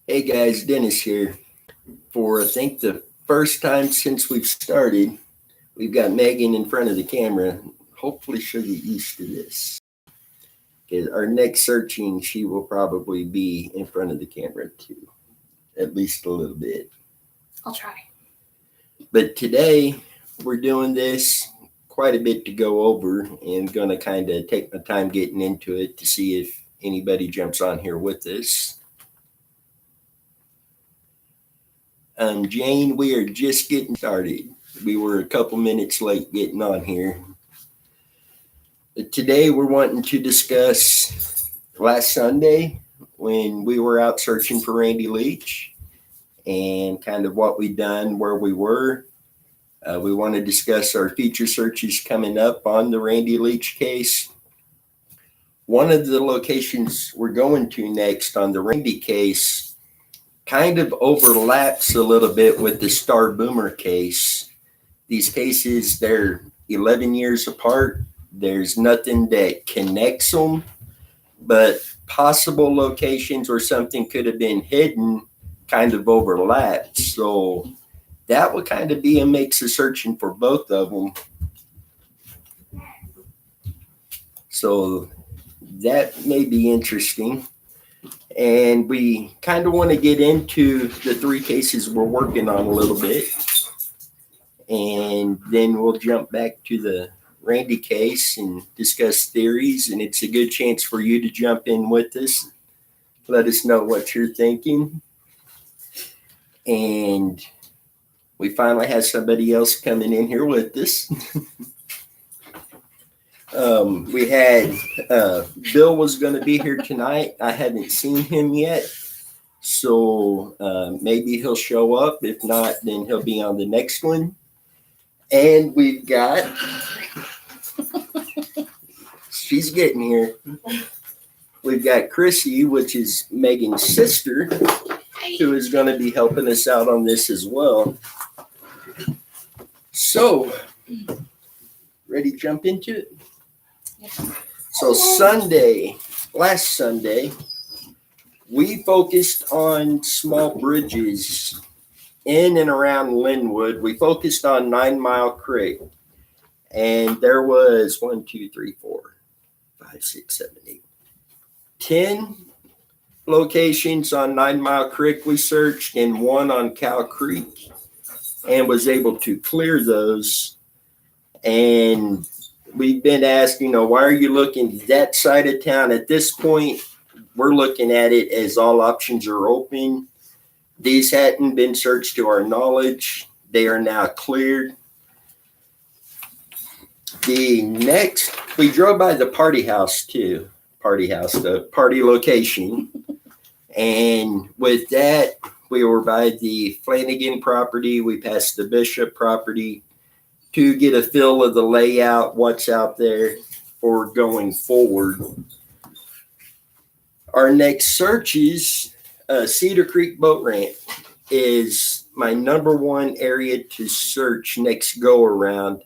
Hey guys, Dennis here. For I think the first time since we've started, we've got Megan in front of the camera. Hopefully she'll get used to this. Okay, our next searching, she will probably be in front of the camera too, at least a little bit. I'll try. But today we're doing this quite a bit to go over and going to kind of take my time getting into it to see if anybody jumps on here with us. Jane, we are just getting started. We were a couple minutes late getting on here. Today we're wanting to discuss last Sunday when we were out searching for Randy Leach and kind of what we done, where we were. We want to discuss our future searches coming up on the Randy Leach case. One of the locations we're going to next on the Randy case kind of overlaps a little bit with the Star Boomer case. These cases, they're 11 years apart. There's nothing that connects them, but possible locations where something could have been hidden kind of overlap. So that would kind of be a mix of searching for both of them. So that may be interesting. And we kind of want to get into the three cases we're working on a little bit. And then we'll jump back to the Randy case and discuss theories. And it's a good chance for you to jump in with us. Let us know what you're thinking. And we finally have somebody else coming in here with us. We had Bill was going to be here tonight. I haven't seen him yet. So maybe he'll show up. If not, then he'll be on the next one. And we've got, she's getting here. We've got Chrissy, which is Megan's sister, who is going to be helping us out on this as well. So, ready to jump into it? So last Sunday, we focused on small bridges in and around Linwood. We focused on 9 Mile Creek. And there was 1, 2, 3, 4, 5, 6, 7, 8, 10 locations on 9 Mile Creek we searched, and one on Cow Creek, and was able to clear those. And we've been asked, why are you looking that side of town? At this point, we're looking at it as all options are open. These hadn't been searched to our knowledge. They are now cleared. We drove by the party house too. The party location. And with that, we were by the Flanagan property. We passed the Bishop property to get a feel of the layout, what's out there for going forward. Our next searches, Cedar Creek Boat Ramp is my number one area to search next go around.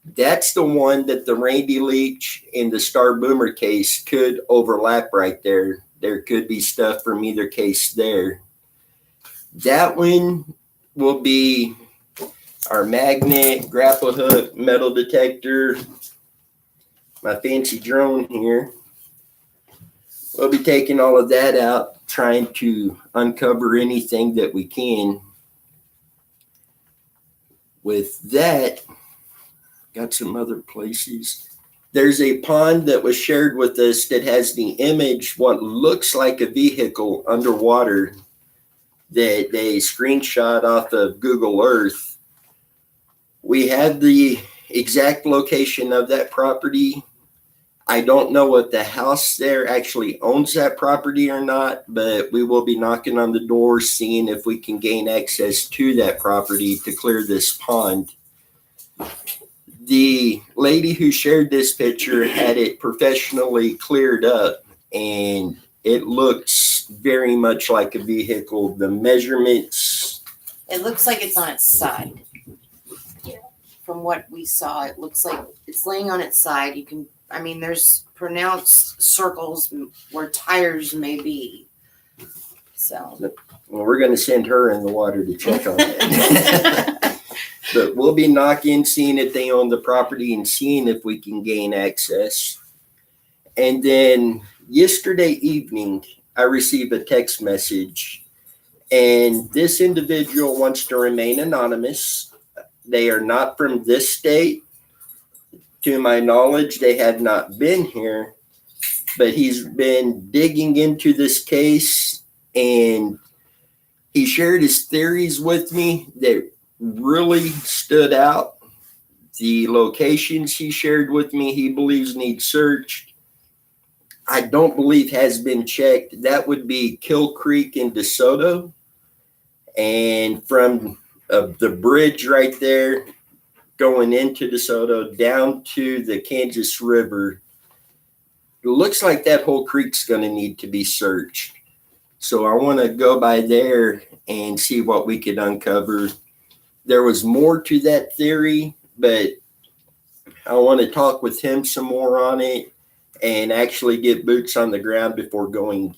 That's the one that the Randy Leach and the Star Boomer case could overlap right there. There could be stuff from either case there. That one will be our magnet, grapple hook, metal detector, my fancy drone here. We'll be taking all of that out, trying to uncover anything that we can. With that, got some other places. There's a pond that was shared with us that has the image, what looks like a vehicle underwater, that they screenshot off of Google Earth. We have the exact location of that property. I don't know if the house there actually owns that property or not, but we will be knocking on the door, seeing if we can gain access to that property to clear this pond. The lady who shared this picture had it professionally cleared up, and it looks very much like a vehicle. The measurements. It looks like it's on its side. From what we saw, it looks like it's laying on its side. There's pronounced circles where tires may be. So. Well, we're going to send her in the water to check on that. But we'll be knocking, seeing if they own the property and seeing if we can gain access. And then yesterday evening, I received a text message, and this individual wants to remain anonymous. They are not from this state. To my knowledge, they have not been here, but he's been digging into this case, and he shared his theories with me that really stood out. The locations he shared with me, he believes need searched. I don't believe has been checked. That would be Kill Creek in DeSoto. And from the bridge right there going into DeSoto down to the Kansas River, it looks like that whole creek's going to need to be searched. So I want to go by there and see what we could uncover. There was more to that theory, but I want to talk with him some more on it and actually get boots on the ground before going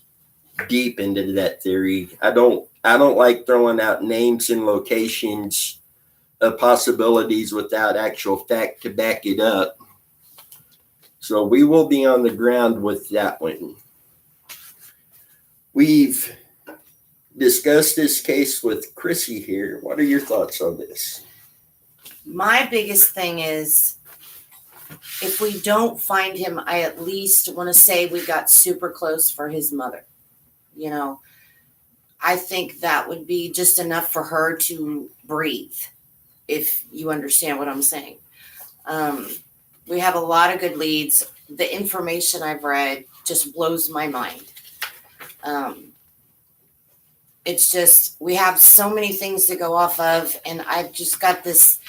deep into that theory. I don't like throwing out names and locations of possibilities without actual fact to back it up. So we will be on the ground with that one. We've discussed this case with Chrissy here. What are your thoughts on this? My biggest thing is, if we don't find him, I at least want to say we got super close for his mother. You know, I think that would be just enough for her to breathe, if you understand what I'm saying. We have a lot of good leads. The information I've read just blows my mind. It's just, we have so many things to go off of, and I've just got this,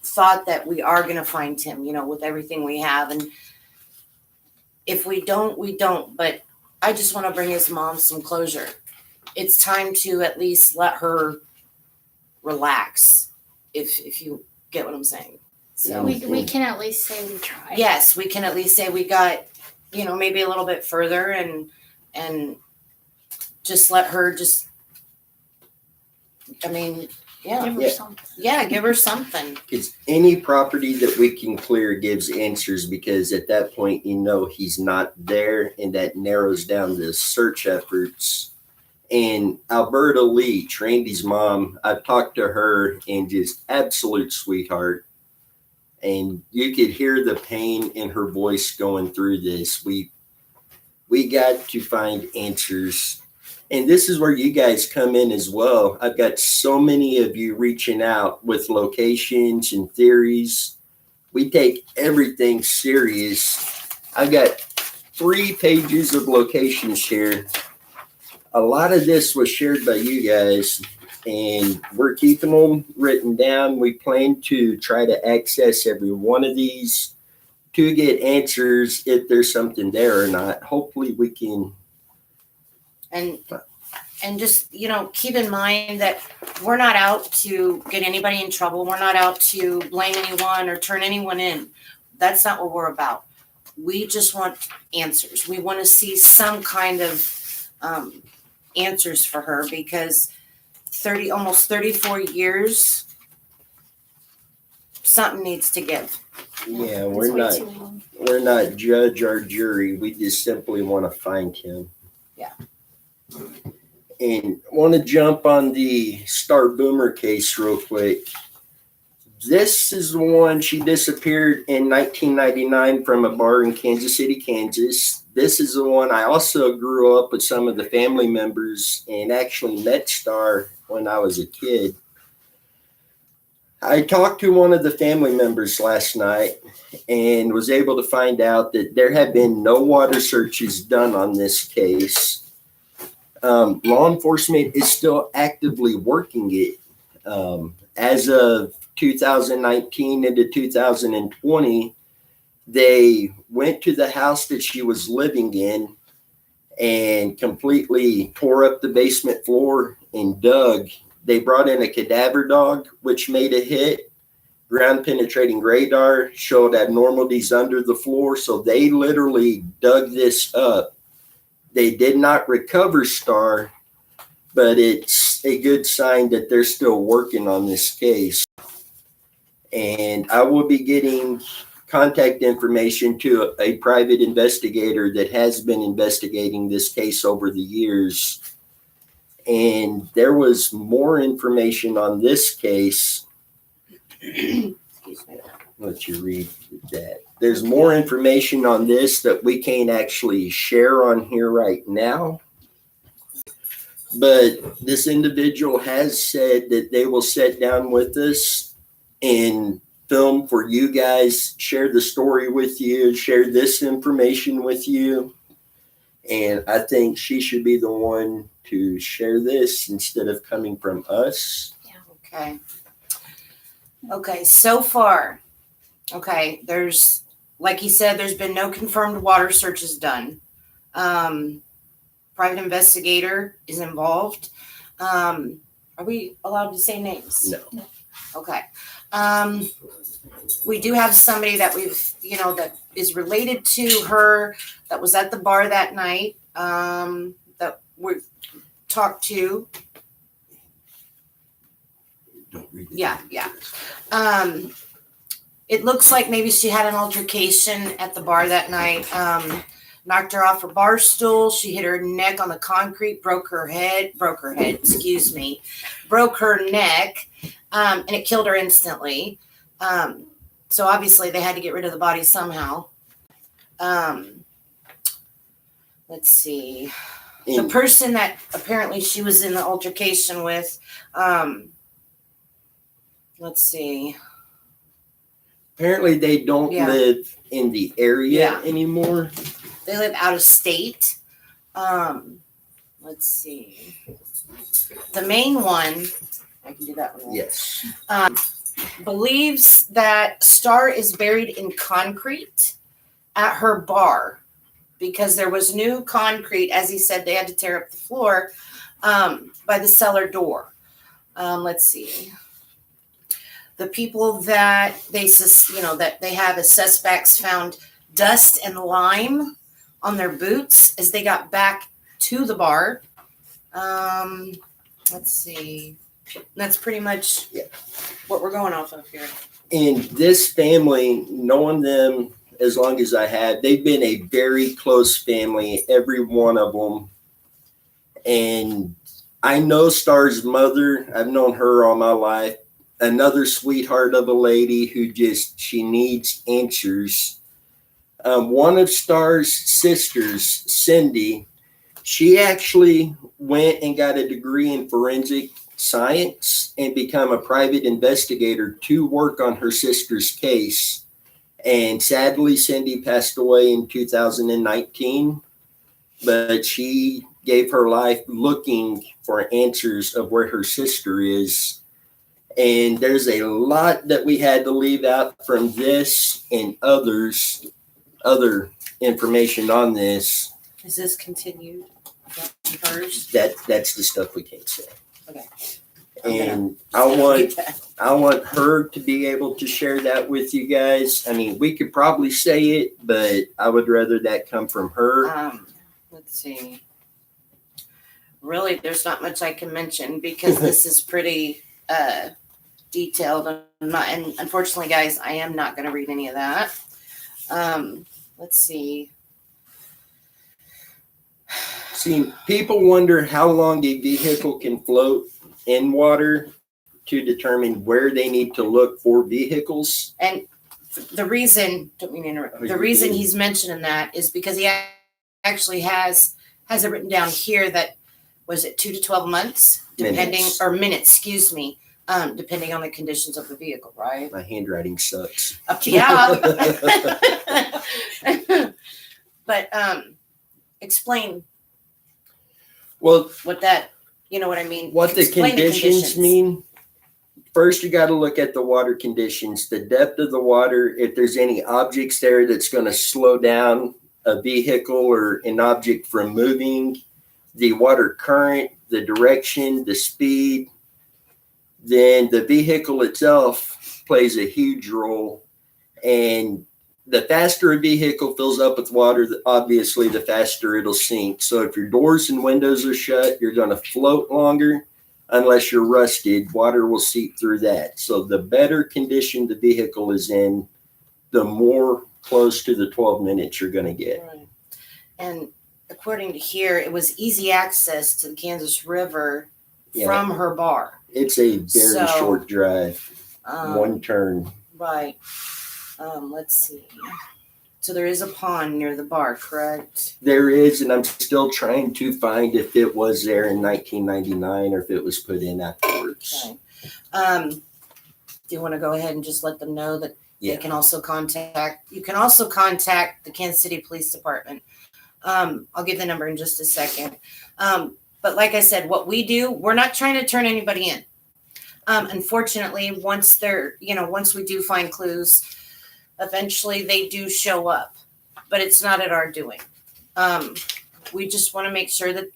thought that we are going to find him, with everything we have. And if we don't, we don't. But I just want to bring his mom some closure. It's time to at least let her relax, if you get what I'm saying. So we can at least say we tried. Yes, we can at least say we got, maybe a little bit further, and just let her Give her something. Yeah, give her something. It's any property that we can clear gives answers, because at that point, he's not there, and that narrows down the search efforts. And Alberta Leach, Randy's mom, I've talked to her, and just absolute sweetheart. And you could hear the pain in her voice going through this. We got to find answers. And this is where you guys come in as well. I've got so many of you reaching out with locations and theories. We take everything serious. I've got 3 pages of locations here. A lot of this was shared by you guys, and we're keeping them written down. We plan to try to access every one of these to get answers if there's something there or not. Hopefully we can. And just, keep in mind that we're not out to get anybody in trouble. We're not out to blame anyone or turn anyone in. That's not what we're about. We just want answers. We want to see some kind of answers for her, because almost 34 years, something needs to give. Yeah, we're not judge or jury. We just simply want to find him. Yeah. And want to jump on the Star Boomer case real quick. This is the one. She disappeared in 1999 from a bar in Kansas City, Kansas. This is the one. I also grew up with some of the family members and actually met Star when I was a kid. I talked to one of the family members last night and was able to find out that there have been no water searches done on this case. Law enforcement is still actively working it. As of 2019 into 2020, they went to the house that she was living in and completely tore up the basement floor and dug. They brought in a cadaver dog, which made a hit. Ground penetrating radar showed abnormalities under the floor, so they literally dug this up. They did not recover Star, but it's a good sign that they're still working on this case. And I will be getting contact information to a private investigator that has been investigating this case over the years. And there was more information on this case. Let you read that. There's more information on this that we can't actually share on here right now. But this individual has said that they will sit down with us and film for you guys, share the story with you, share this information with you. And I think she should be the one to share this instead of coming from us. Yeah. Okay. Okay. So far, okay, there's, like he said, there's been no confirmed water searches done. Private investigator is involved. Are we allowed to say names? No. Okay. We do have somebody that we've, that is related to her that was at the bar that night, that we talked to. Don't read it. Yeah. It looks like maybe she had an altercation at the bar that night. Knocked her off her bar stool. She hit her neck on the concrete, broke her neck, and it killed her instantly. So obviously they had to get rid of the body somehow. Let's see. The person that apparently she was in the altercation with, let's see. Apparently they don't live in the area anymore. They live out of state. Let's see. The main one, I can do that one. Right? Yes. Believes that Star is buried in concrete at her bar because there was new concrete. As he said, they had to tear up the floor by the cellar door. Let's see. The people that that they have as suspects found dust and lime on their boots as they got back to the bar. Let's see. That's pretty much what we're going off of here. And this family, knowing them as long as I have, they've been a very close family, every one of them. And I know Star's mother. I've known her all my life. Another sweetheart of a lady who she needs answers. One of Star's sisters, Cindy, she actually went and got a degree in forensic science and become a private investigator to work on her sister's case. And sadly, Cindy passed away in 2019, but she gave her life looking for answers of where her sister is. And there's a lot that we had to leave out from this and other information on this. Is this continued? Hers? That's the stuff we can't say. Okay. And I want her to be able to share that with you guys. I mean, we could probably say it, but I would rather that come from her. Let's see. Really, there's not much I can mention because this is pretty detailed. And unfortunately, guys, I am not going to read any of that. Let's see. See, people wonder how long a vehicle can float in water to determine where they need to look for vehicles. And the reason, don't mean to interrupt, the reason he's mentioning that is because he actually has it written down here that, was it 2 to 12 months? Minutes, excuse me, depending on the conditions of the vehicle, right? My handwriting sucks. But explain what that, you know what I mean? What the conditions mean. First, you got to look at the water conditions, the depth of the water, if there's any objects there that's going to slow down a vehicle or an object from moving, the water current, the direction, the speed. Then the vehicle itself plays a huge role. And the faster a vehicle fills up with water, obviously the faster it'll sink. So if your doors and windows are shut, you're going to float longer. Unless you're rusted, water will seep through that. So the better condition the vehicle is in, the more close to the 12 minutes you're going to get. Right. And according to here, it was easy access to the Kansas River from her bar. It's a very short drive, one turn. Right. Let's see. So there is a pond near the bar, correct? There is, and I'm still trying to find if it was there in 1999 or if it was put in afterwards. Okay. Do you want to go ahead and just let them know that they can also contact? You can also contact the Kansas City Police Department. I'll give the number in just a second. But like I said, what we do, we're not trying to turn anybody in. Unfortunately, once we do find clues, eventually they do show up, but it's not at our doing. We just want to make sure that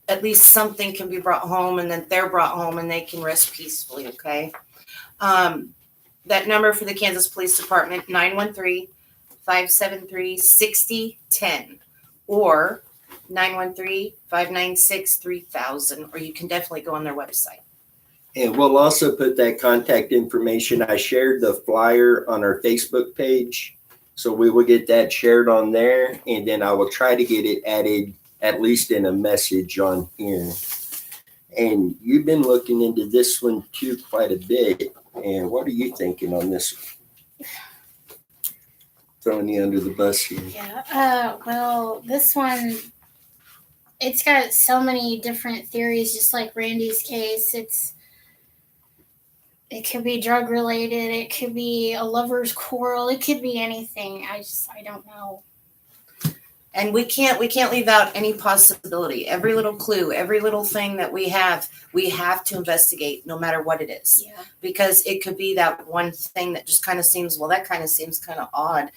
at least something can be brought home and that they're brought home and they can rest peacefully. Okay. That number for the Kansas Police Department, 913-573-6010 or 913-596-3000, or you can definitely go on their website. And we'll also put that contact information. I shared the flyer on our Facebook page, so we will get that shared on there, and then I will try to get it added at least in a message on here. And you've been looking into this one too quite a bit. And what are you thinking on this one? Throwing you under the bus here. Yeah. Well, this one, it's got so many different theories, just like Randy's case. It could be drug related. It could be a lover's quarrel. It could be anything. I don't know. And we can't leave out any possibility. Every little clue, every little thing that we have to investigate, no matter what it is. Yeah. Because it could be that one thing that just kind of seems, well, that kind of seems kind of odd.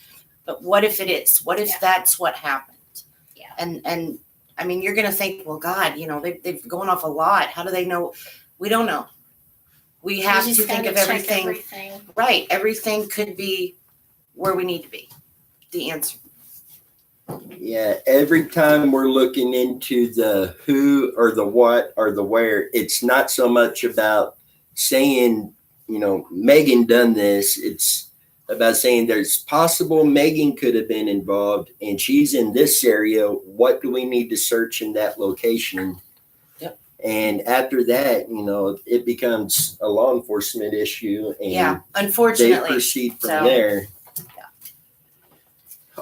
But what if it is? What if that's what happened? Yeah. And I mean, you're going to think, well, God, they've gone off a lot. How do they know? We don't know. We have to think of everything. Right. Everything could be where we need to be. The answer. Yeah, every time we're looking into the who or the what or the where, it's not so much about saying, Megan done this. It's about saying there's possible Megan could have been involved and she's in this area. What do we need to search in that location? Yep. And after that, it becomes a law enforcement issue. And unfortunately. They proceed from there.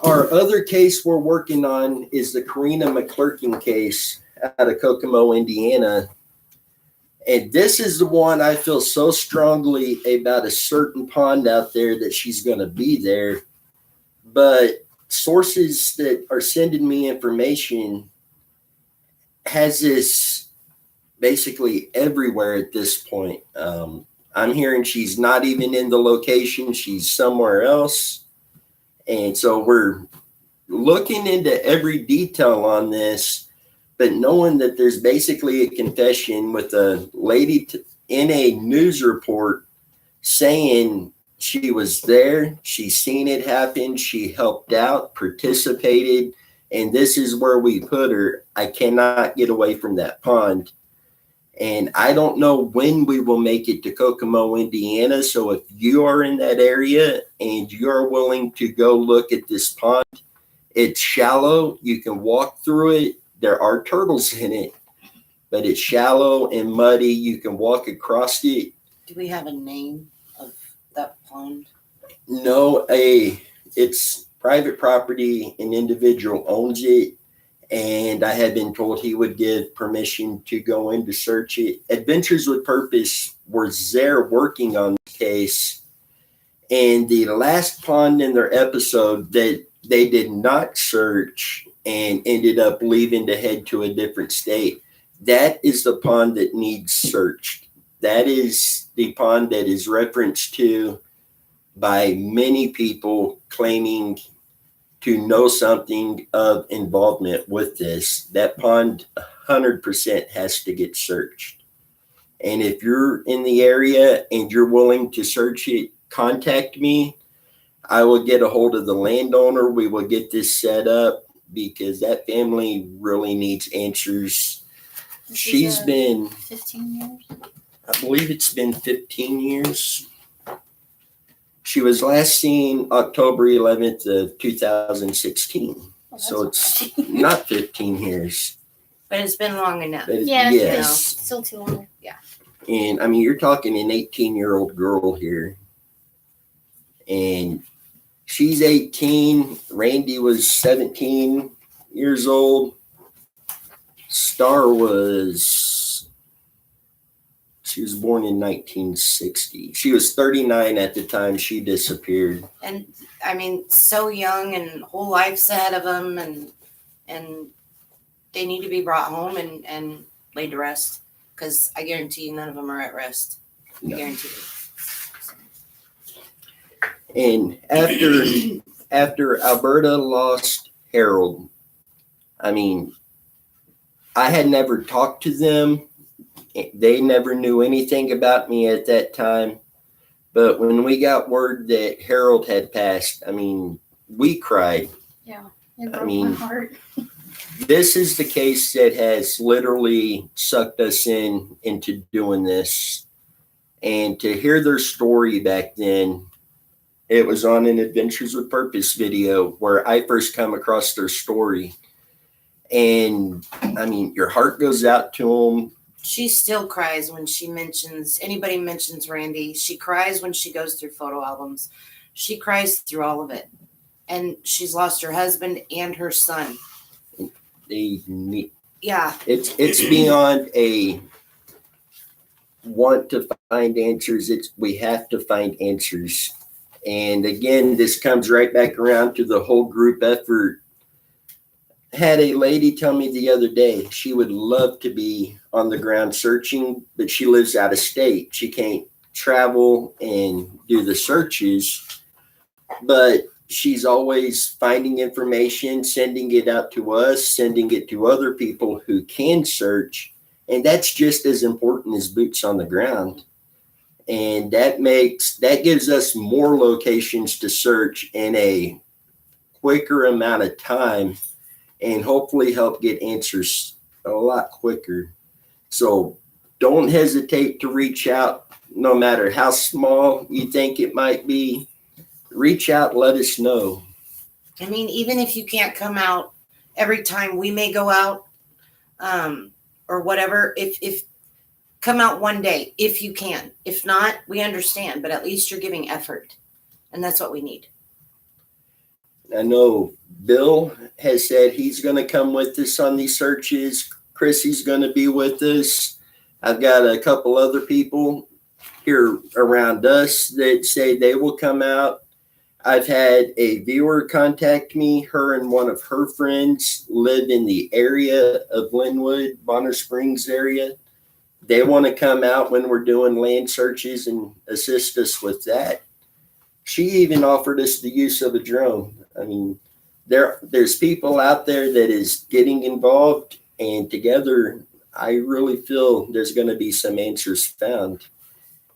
Our other case we're working on is the Karena McClerkin case out of Kokomo, Indiana. And this is the one I feel so strongly about, a certain pond out there that she's going to be there. But sources that are sending me information has this basically everywhere at this point. I'm hearing she's not even in the location. She's somewhere else. And so we're looking into every detail on this, but knowing that there's basically a confession with a lady in a news report saying she was there, she's seen it happen, she helped out, participated, and this is where we put her. I cannot get away from that pond. And I don't know when we will make it to Kokomo, Indiana. So if you are in that area and you're willing to go look at this pond, it's shallow. You can walk through it. There are turtles in it, but it's shallow and muddy. You can walk across it. Do we have a name of that pond? No, it's private property. An individual owns it. And I had been told he would give permission to go in to search it. Adventures with Purpose was there working on the case. And the last pond in their episode that they did not search and ended up leaving to head to a different state, that is the pond that needs searched. That is the pond that is referenced to by many people claiming to know something of involvement with this. That pond 100% has to get searched. And if you're in the area and you're willing to search it, contact me. I will get a hold of the landowner. We will get this set up because that family really needs answers. She's been 15 years. I believe it's been 15 years. She was last seen October 11th of 2016. So it's not 15 years. But it's been long enough. Yes. Still too long. Yeah. And I mean, you're talking an 18-year-old girl here. And she's 18. Randy was 17 years old. Star she was born in 1960. She was 39 at the time she disappeared. And I mean, so young and whole life's ahead of them, and they need to be brought home and laid to rest, because I guarantee you none of them are at rest. No. I guarantee And you. after Alberta lost Harold, I mean, I had never talked to them. They never knew anything about me at that time. But when we got word that Harold had passed, I mean, we cried. Yeah, it broke my heart. This is the case that has literally sucked us into doing this. And to hear their story back then, it was on an Adventures with Purpose video where I first come across their story. And I mean, your heart goes out to them. She still cries when anybody mentions Randy. She cries when she goes through photo albums. She cries through all of it. And she's lost her husband and her son. Yeah. It's beyond a want to find answers. We have to find answers. And again, this comes right back around to the whole group effort. Had a lady tell me the other day she would love to be on the ground searching, but she lives out of state. She can't travel and do the searches, but she's always finding information, sending it out to us, sending it to other people who can search. And that's just as important as boots on the ground. And that gives us more locations to search in a quicker amount of time, and hopefully help get answers a lot quicker. So don't hesitate to reach out, no matter how small you think it might be. Reach out, let us know. I mean, even if you can't come out every time we may go out, or whatever, if come out one day, if you can. If not, we understand, but at least you're giving effort. And that's what we need. I know Bill has said he's going to come with us on these searches. Chrissy's going to be with us. I've got a couple other people here around us that say they will come out. I've had a viewer contact me. Her and one of her friends live in the area of Linwood, Bonner Springs area. They want to come out when we're doing land searches and assist us with that. She even offered us the use of a drone. I mean, there's people out there that is getting involved, and together I really feel there's going to be some answers found.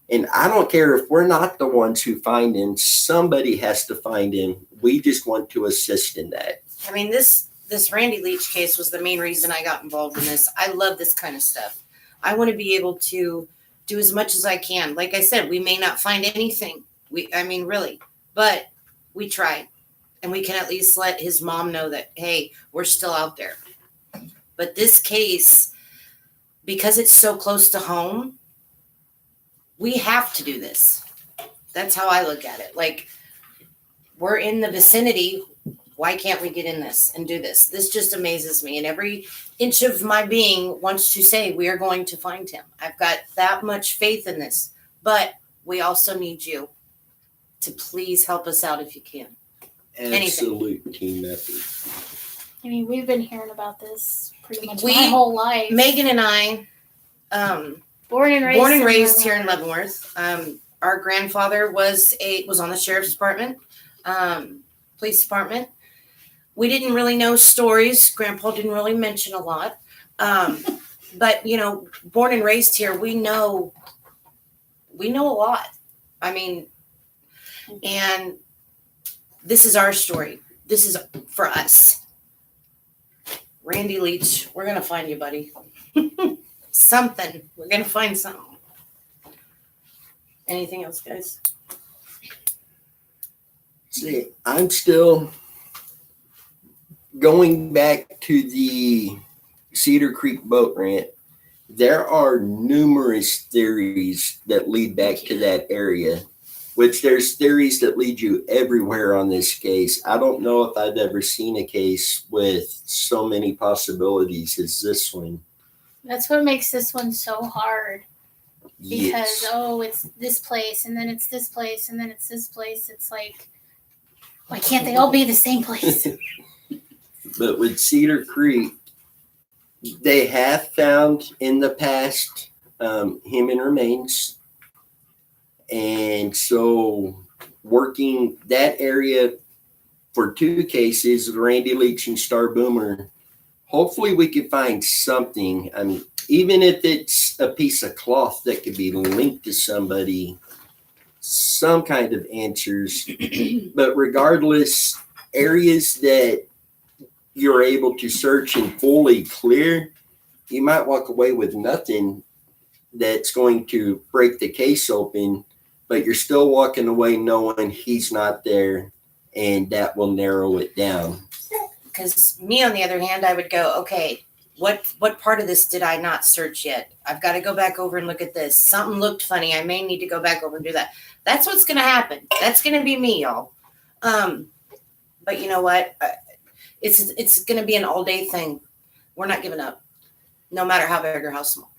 And I don't care if we're not the ones who find him. Somebody has to find him. We just want to assist in that. I mean, this Randy Leach case was the main reason I got involved in this. I love this kind of stuff. I want to be able to do as much as I can. Like I said, we may not find anything. Really, but we tried. And we can at least let his mom know that, hey, we're still out there. But this case, because it's so close to home, we have to do this. That's how I look at it. Like, we're in the vicinity. Why can't we get in this and do this? This just amazes me. And every inch of my being wants to say we are going to find him. I've got that much faith in this. But we also need you to please help us out if you can. Absolute team effort. I mean, we've been hearing about this pretty much my whole life. Megan and I, born and raised here in Leavenworth. Our grandfather was on the sheriff's department, police department. We didn't really know stories. Grandpa didn't really mention a lot. But born and raised here, we know a lot. I mean, and this is our story. This is for us. Randy Leach, we're going to find you, buddy. Something. We're going to find something. Anything else, guys? See, I'm still going back to the Cedar Creek boat ramp. There are numerous theories that lead back to that area, which there's theories that lead you everywhere on this case. I don't know if I've ever seen a case with so many possibilities as this one. That's what makes this one so hard. Because, Yes. it's this place, and then it's this place, and then it's this place. It's like, why can't they all be the same place? But with Cedar Creek, they have found in the past human remains. And so working that area for 2 cases, Randy Leach and Star Boomer, hopefully we could find something. I mean, even if it's a piece of cloth that could be linked to somebody, some kind of answers. But regardless, areas that you're able to search and fully clear, you might walk away with nothing that's going to break the case open, but you're still walking away knowing he's not there, and that will narrow it down. Because me, on the other hand, I would go, okay, what part of this did I not search yet? I've got to go back over and look at this. Something looked funny. I may need to go back over and do that. That's what's going to happen. That's going to be me, y'all. But you know what? It's going to be an all-day thing. We're not giving up, no matter how big or how small.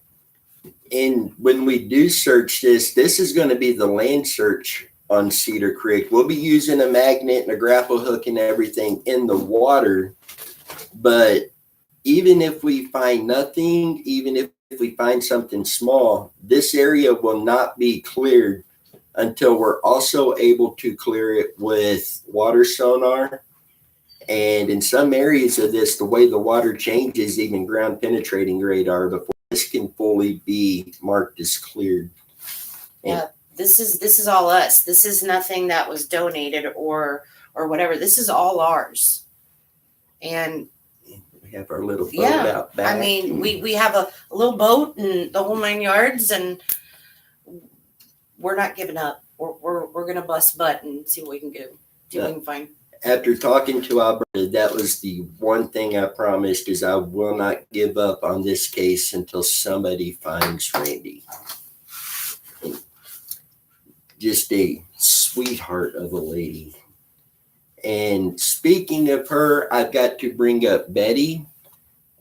And when we do search this is going to be the land search on Cedar Creek. We'll be using a magnet and a grapple hook and everything in the water. But even if we find nothing, even if we find something small, this area will not be cleared until we're also able to clear it with water sonar. And in some areas of this, the way the water changes, even ground penetrating radar, before this can fully be marked as cleared. Yeah, this is all us. This is nothing that was donated or whatever. This is all ours. And we have our little boat out back. I mean, we have a little boat and the whole 9 yards, and we're not giving up. We're gonna bust butt and see what we can do. See what we can find. After talking to Alberta, that was the one thing I promised, is I will not give up on this case until somebody finds Randy. Just a sweetheart of a lady. And speaking of her, I've got to bring up Betty,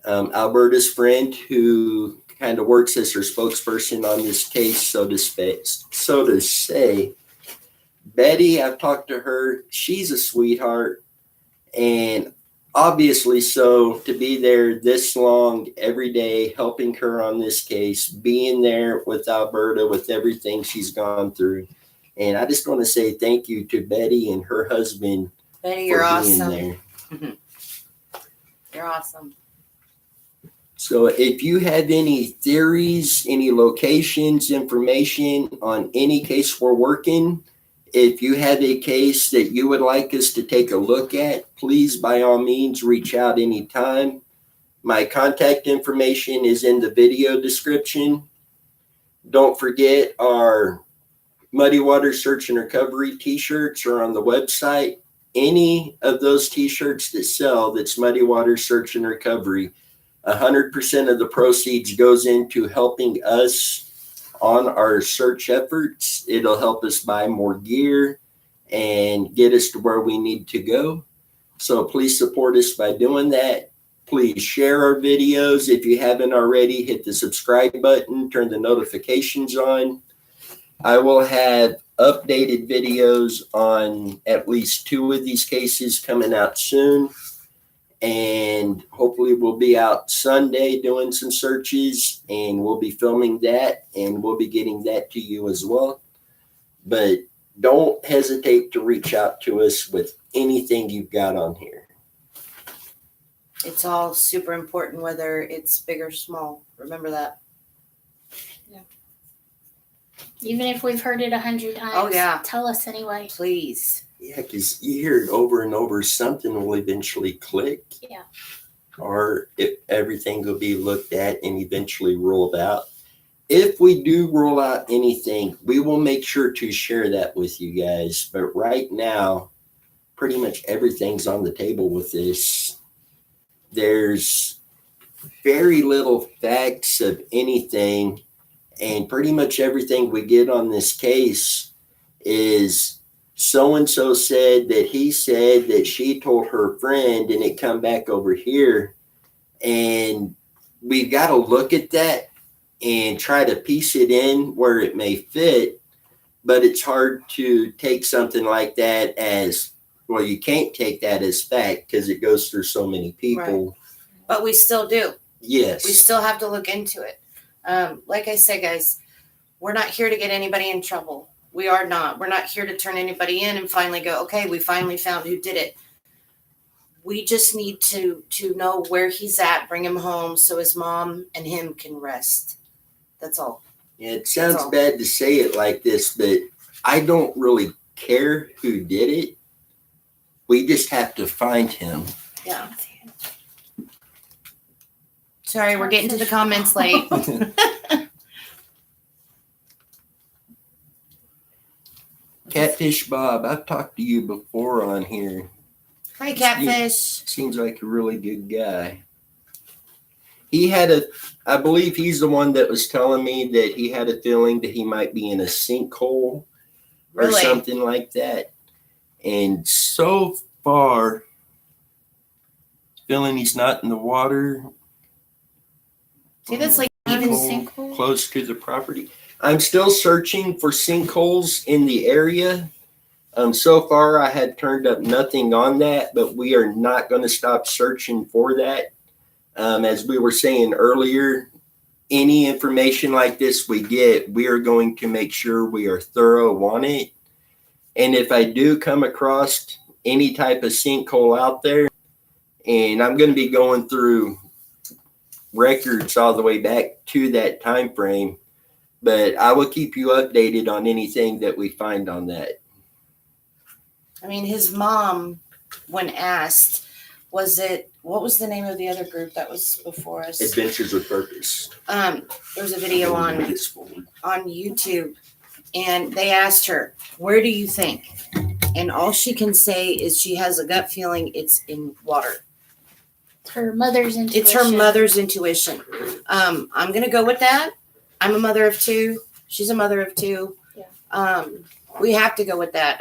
Alberta's friend, who kind of works as her spokesperson on this case, so to say. Betty, I've talked to her. She's a sweetheart, and obviously so, to be there this long every day, helping her on this case, being there with Alberta with everything she's gone through. And I just want to say thank you to Betty and her husband. Betty, you're awesome. There. You're awesome. So if you have any theories, any locations, information on any case we're working, if you have a case that you would like us to take a look at, please, by all means, reach out anytime. My contact information is in the video description. Don't forget, our Muddy Water Search and Recovery t-shirts are on the website. Any of those t-shirts that sell that's Muddy Water Search and Recovery, 100% of the proceeds goes into helping us on our search efforts. It'll help us buy more gear and get us to where we need to go. So please support us by doing that. Please share our videos. If you haven't already, hit the subscribe button, turn the notifications on. I will have updated videos on at least 2 of these cases coming out soon. And hopefully we'll be out Sunday doing some searches, and we'll be filming that, and we'll be getting that to you as well. But don't hesitate to reach out to us with anything you've got on here. It's all super important, whether it's big or small. Remember that. Yeah. Even if we've heard it 100 times. Oh, yeah. Tell us anyway. Please. Yeah, because you hear it over and over, something will eventually click. Yeah. Or if everything will be looked at and eventually rolled out. If we do roll out anything, we will make sure to share that with you guys. But right now, pretty much everything's on the table with this. There's very little facts of anything, and pretty much everything we get on this case is so-and-so said that he said that she told her friend, and it come back over here. And we've got to look at that and try to piece it in where it may fit, but it's hard to take something like that as, well, you can't take that as fact because it goes through so many people. Right. But we still do. Yes. We still have to look into it. Like I said, guys, we're not here to get anybody in trouble. We are not. We're not here to turn anybody in and finally go, okay, we finally found who did it. We just need to know where he's at, bring him home so his mom and him can rest. That's all. Yeah, it sounds bad to say it like this, but I don't really care who did it. We just have to find him. Yeah. Sorry, we're getting to the comments late. Catfish Bob, I've talked to you before on here. Hi, Catfish. Seems like a really good guy. I believe he's the one that was telling me that he had a feeling that he might be in a sinkhole or something like that. And so far, feeling he's not in the water. See, that's like Even even sinkhole? Close to the property. I'm still searching for sinkholes in the area. So far, I had turned up nothing on that, but we are not going to stop searching for that. As we were saying earlier, any information like this we get, we are going to make sure we are thorough on it. And if I do come across any type of sinkhole out there, and I'm going to be going through records all the way back to that time frame, but I will keep you updated on anything that we find on that. I mean, his mom, when asked, what was the name of the other group that was before us? Adventures with Purpose. There was a video on YouTube, and they asked her, where do you think? And all she can say is she has a gut feeling it's in water. It's her mother's intuition. It's her mother's intuition. I'm going to go with that. I'm a mother of two. She's a mother of two. Yeah. We have to go with that.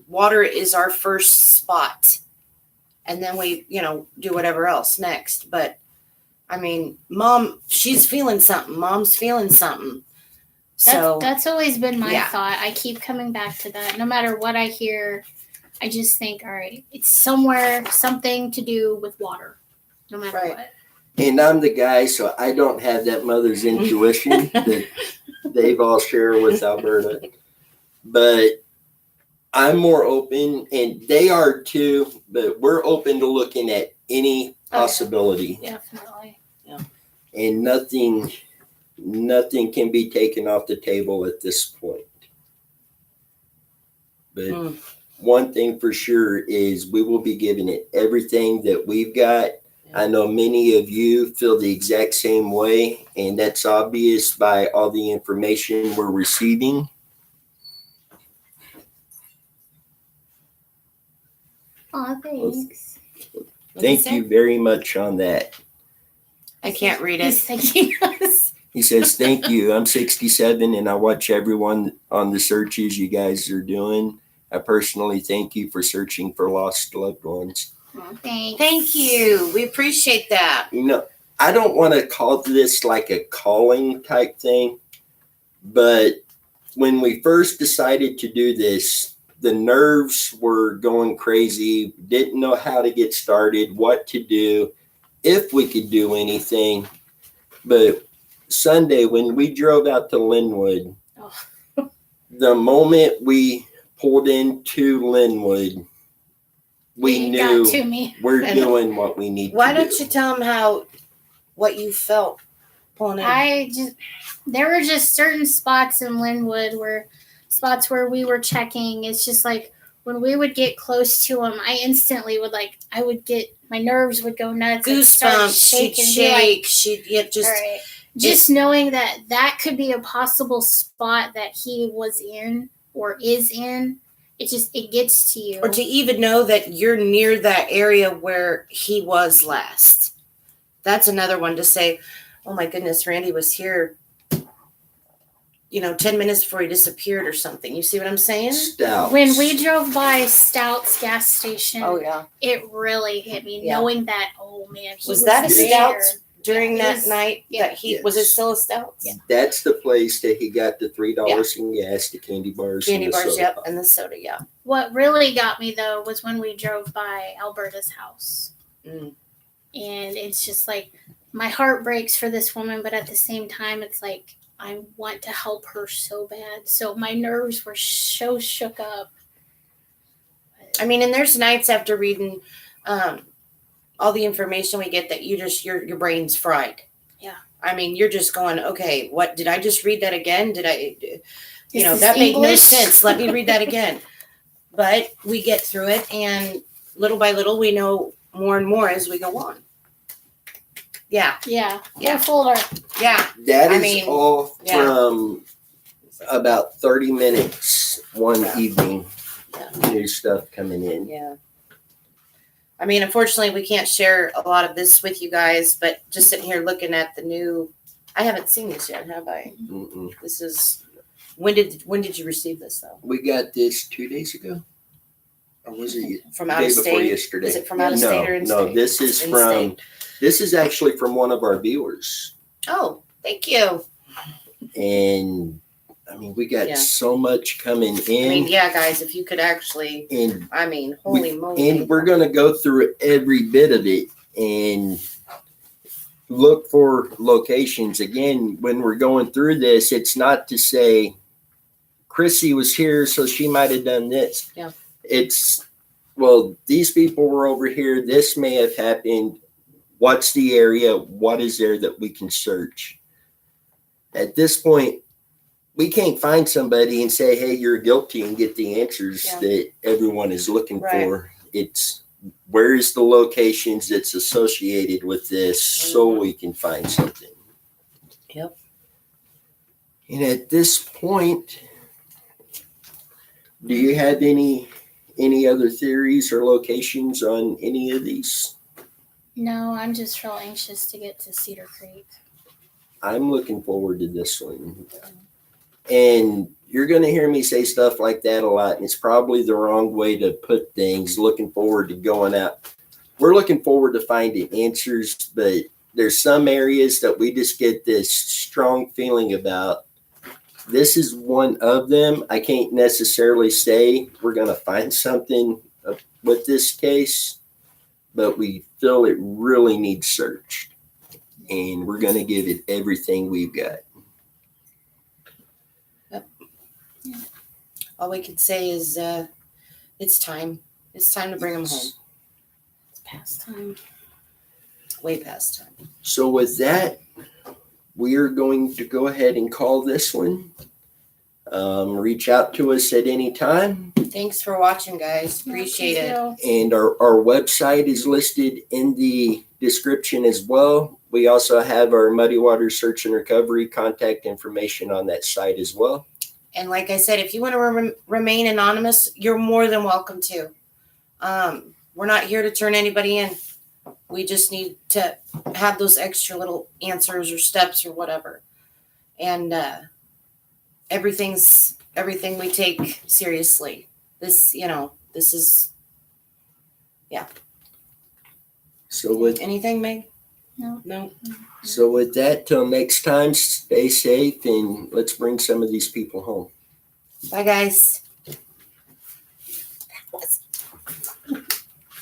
Water is our first spot. And then we, do whatever else next. But I mean, Mom, she's feeling something. Mom's feeling something. So That's always been my thought. I keep coming back to that. No matter what I hear, I just think, all right, it's something to do with water. No matter what. And I'm the guy, so I don't have that mother's intuition that they've all share with Alberta. But I'm more open, and they are too, but we're open to looking at any possibility. Definitely. Yeah. And nothing can be taken off the table at this point. But one thing for sure is we will be giving it everything that we've got. I know many of you feel the exact same way, and that's obvious by all the information we're receiving. Aw, thanks. Thank you very much on that. I can't read it. He's thanking us. He says, thank you. I'm 67 and I watch everyone on the searches you guys are doing. I personally thank you for searching for lost loved ones. Oh, thanks. Thank you. We appreciate that. I don't want to call this like a calling type thing, but when we first decided to do this, the nerves were going crazy, didn't know how to get started, what to do, if we could do anything. But Sunday, when we drove out to Linwood, the moment we pulled into Linwood, we knew we're doing what we need to do. Why don't you tell them what you felt pulling in? There were just certain spots in Linwood where we were checking. It's just like when we would get close to him, I instantly would my nerves would go nuts. Goosebumps. She'd shake. Just knowing that could be a possible spot that he was in or is in. It gets to you. Or to even know that you're near that area where he was last. That's another one to say, oh my goodness, Randy was here, 10 minutes before he disappeared or something. You see what I'm saying? Stouts. When we drove by Stout's gas station, Oh, yeah. it really hit me knowing that, oh man, he Was that a there. Stout's during that night? Yeah. Was it still a Stout's? Yeah. That's the place that he got the $3 in gas, the candy bars, Candy and the bars, soda yep, pop. and the soda, yeah. What really got me though was when we drove by Alberta's house. Mm. And it's just like my heart breaks for this woman, but at the same time it's like I want to help her so bad. So my nerves were so shook up. I mean, and there's nights after reading all the information we get that your brain's fried. Yeah. I mean, you're just going, okay, what did I just read that again? Did I, This that is made no English. sense. Let me read that again. But we get through it, and little by little, we know more and more as we go on. Yeah. Yeah. Yeah. Folder. Yeah. That I is mean, all yeah. from about 30 minutes one Yeah. evening. Yeah. New stuff coming in. Yeah. I mean, unfortunately, we can't share a lot of this with you guys, but just sitting here looking at the new, I haven't seen this yet, have I? Mm-mm. This is, when did you receive this though? We got this 2 days ago. Or was it From the out day of before state? yesterday? Is it from out of state or in No, state? this is In from, state. this is actually from one of our viewers. Oh, thank you. And I mean, we got Yeah. so much coming in. I mean, yeah, guys, if you could actually, and holy moly. And we're going to go through every bit of it and look for locations. Again, when we're going through this, it's not to say Chrissy was here, so she might have done this. Yeah. It's, well, these people were over here. This may have happened. What's the area? What is there that we can search? At this point, we can't find somebody and say, hey, you're guilty and get the answers that everyone is looking for. It's where's the locations that's associated with this so we can find something. Yep. And at this point, do you have any other theories or locations on any of these? No, I'm just real anxious to get to Cedar Creek. I'm looking forward to this one. And you're going to hear me say stuff like that a lot, and it's probably the wrong way to put things. Looking forward to going out. We're looking forward to finding answers, but there's some areas that we just get this strong feeling about. This is one of them. I can't necessarily say we're going to find something with this case, but we feel it really needs searched, and we're going to give it everything we've got. All we can say is it's time. It's time to bring them home. It's past time. Way past time. So with that, we are going to go ahead and call this one. Reach out to us at any time. Thanks for watching, guys. Appreciate it. And our website is listed in the description as well. We also have our Muddy Water Search and Recovery contact information on that site as well. And like I said, if you want to remain anonymous, you're more than welcome to. We're not here to turn anybody in. We just need to have those extra little answers or steps or whatever. And everything we take seriously. This is, yeah. So with Anything, Meg? No. So with that, till next time, stay safe and let's bring some of these people home. Bye, guys. That was